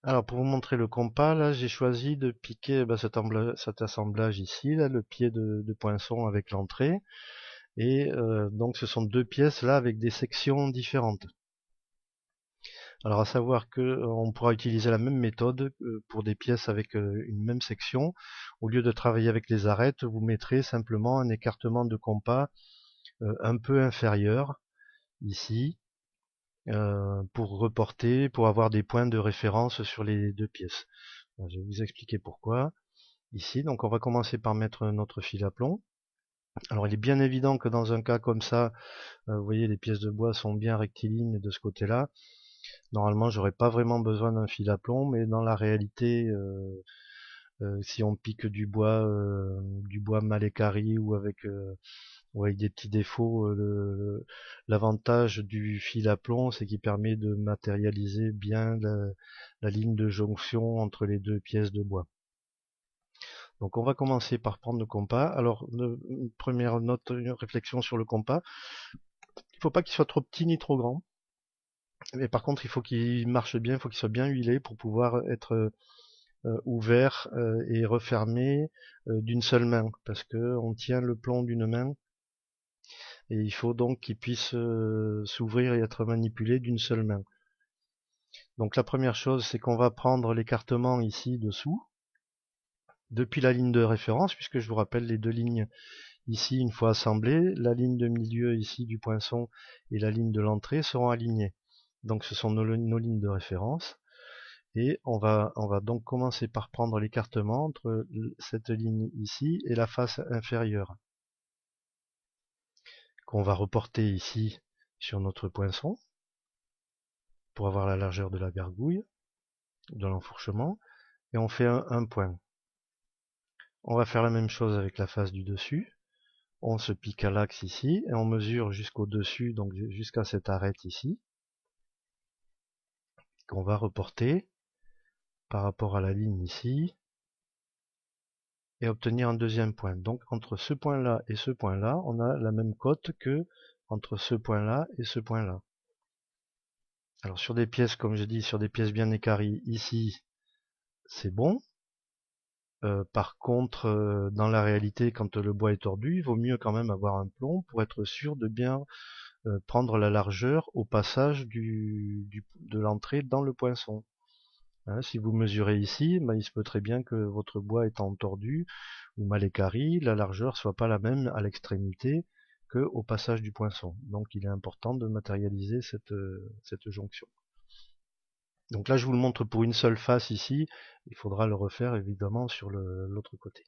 Alors pour vous montrer le compas, là j'ai choisi de piquer cet assemblage ici, là, le pied de poinçon avec l'entrée. Et donc ce sont deux pièces là avec des sections différentes. Alors à savoir que on pourra utiliser la même méthode pour des pièces avec une même section. Au lieu de travailler avec les arêtes, vous mettrez simplement un écartement de compas un peu inférieur ici pour reporter, pour avoir des points de référence sur les deux pièces. Alors, je vais vous expliquer pourquoi. Ici, donc on va commencer par mettre notre fil à plomb. Alors il est bien évident que dans un cas comme ça, vous voyez les pièces de bois sont bien rectilignes de ce côté-là. Normalement j'aurais pas vraiment besoin d'un fil à plomb, mais dans la réalité, si on pique du bois mal équarri ou avec des petits défauts, l'avantage du fil à plomb, c'est qu'il permet de matérialiser bien la ligne de jonction entre les deux pièces de bois. Donc on va commencer par prendre le compas. Alors une première note, une réflexion sur le compas. Il ne faut pas qu'il soit trop petit ni trop grand. Mais par contre, il faut qu'il marche bien, il faut qu'il soit bien huilé pour pouvoir être ouvert et refermé d'une seule main. Parce que on tient le plomb d'une main et il faut donc qu'il puisse s'ouvrir et être manipulé d'une seule main. Donc la première chose, c'est qu'on va prendre l'écartement ici dessous, depuis la ligne de référence, puisque je vous rappelle les deux lignes ici, une fois assemblées, la ligne de milieu ici du poinçon et la ligne de l'entrée seront alignées. Donc ce sont nos lignes de référence. Et on va donc commencer par prendre l'écartement entre cette ligne ici et la face inférieure, qu'on va reporter ici sur notre poinçon pour avoir la largeur de la gargouille, de l'enfourchement, et on fait un point. On va faire la même chose avec la face du dessus. On se pique à l'axe ici et on mesure jusqu'au dessus, donc jusqu'à cette arête ici, qu'on va reporter par rapport à la ligne ici et obtenir un deuxième point. Donc entre ce point-là et ce point-là, on a la même cote que entre ce point-là et ce point-là. Alors sur des pièces, comme je dis, sur des pièces bien équarries, ici, c'est bon. Par contre, dans la réalité, quand le bois est tordu, il vaut mieux quand même avoir un plomb pour être sûr de bien prendre la largeur au passage de l'entrée dans le poinçon. Hein, si vous mesurez ici, il se peut très bien que votre bois étant tordu ou mal équarri, la largeur soit pas la même à l'extrémité que au passage du poinçon. Donc il est important de matérialiser cette jonction. Donc là je vous le montre pour une seule face ici, il faudra le refaire évidemment sur l'autre côté.